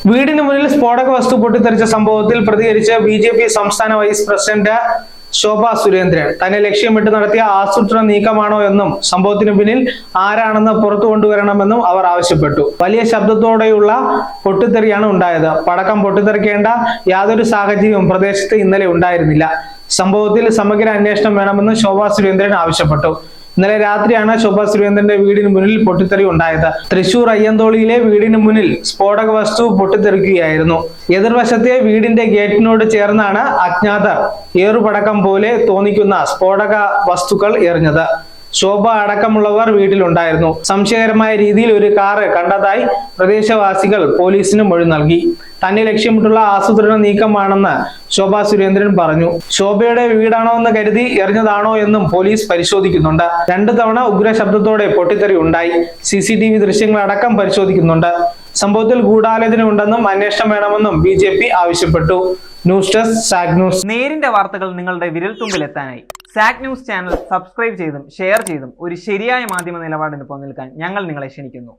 വീടിന് മുന്നിൽ സ്ഫോടക വസ്തു പൊട്ടിത്തെറിച്ച സംഭവത്തിൽ പ്രതികരിച്ച ബി.ജെ.പി. സംസ്ഥാന വൈസ് പ്രസിഡന്റ് ശോഭ സുരേന്ദ്രൻ തന്നെ ലക്ഷ്യമിട്ട് നടത്തിയ ആസൂത്രണ നീക്കമാണോ എന്നും സംഭവത്തിന് പിന്നിൽ ആരാണെന്ന് പുറത്തു കൊണ്ടുവരണമെന്നും അവർ ആവശ്യപ്പെട്ടു. വലിയ ശബ്ദത്തോടെയുള്ള പൊട്ടിത്തെറിയാണ് ഉണ്ടായത്. പടക്കം പൊട്ടിത്തെറിക്കേണ്ട യാതൊരു സാഹചര്യവും പ്രദേശത്ത് ഇന്നലെ ഉണ്ടായിരുന്നില്ല. സംഭവത്തിൽ സമഗ്ര അന്വേഷണം വേണമെന്ന് ശോഭ സുരേന്ദ്രൻ ആവശ്യപ്പെട്ടു. ഇന്നലെ രാത്രിയാണ് ശോഭ സുരേന്ദ്രന്റെ വീടിന് മുന്നിൽ പൊട്ടിത്തെറി ഉണ്ടായത്. തൃശൂർ അയ്യന്തോളിയിലെ വീടിന് മുന്നിൽ സ്ഫോടക വസ്തു പൊട്ടിത്തെറിക്കുകയായിരുന്നു. എതിർവശത്തെ വീടിന്റെ ഗേറ്റിനോട് ചേർന്നാണ് അജ്ഞാതർ ഏറുപടക്കം പോലെ തോന്നിക്കുന്ന സ്ഫോടക വസ്തുക്കൾ എറിഞ്ഞത്. ശോഭ അടക്കമുള്ളവർ വീട്ടിലുണ്ടായിരുന്നു. സംശയകരമായ രീതിയിൽ ഒരു കാറ് കണ്ടതായി പ്രദേശവാസികൾ പോലീസിന് മൊഴി നൽകി. തന്നെ ലക്ഷ്യമിട്ടുള്ള ആസൂത്രണ നീക്കമാണെന്ന് ശോഭ സുരേന്ദ്രൻ പറഞ്ഞു. ശോഭയുടെ വീടാണോ എന്ന് കരുതി എറിഞ്ഞതാണോ എന്നും പോലീസ് പരിശോധിക്കുന്നുണ്ട്. 2 തവണ ഉഗ്ര ശബ്ദത്തോടെ പൊട്ടിത്തെറി ഉണ്ടായി. CCTV ദൃശ്യങ്ങൾ അടക്കം പരിശോധിക്കുന്നുണ്ട്. സംഭവത്തിൽ ഗൂഢാലോചന ഉണ്ടെന്നും അന്വേഷണം വേണമെന്നും ബി.ജെ.പി. ആവശ്യപ്പെട്ടു. News desk zag news. നേരിന്റെ വാർത്തകൾ നിങ്ങളുടെ വിരൽത്തുമ്പിലെത്താനായി സാഗ് ന്യൂസ് ചാനൽ സബ്സ്ക്രൈബ് ചെയ്തും ഷെയർ ചെയ്തും ഒരു ശരിയായ മാധ്യമ നിലപാടിന് നിൽക്കാൻ ഞങ്ങൾ നിങ്ങളെ ക്ഷണിക്കുന്നു.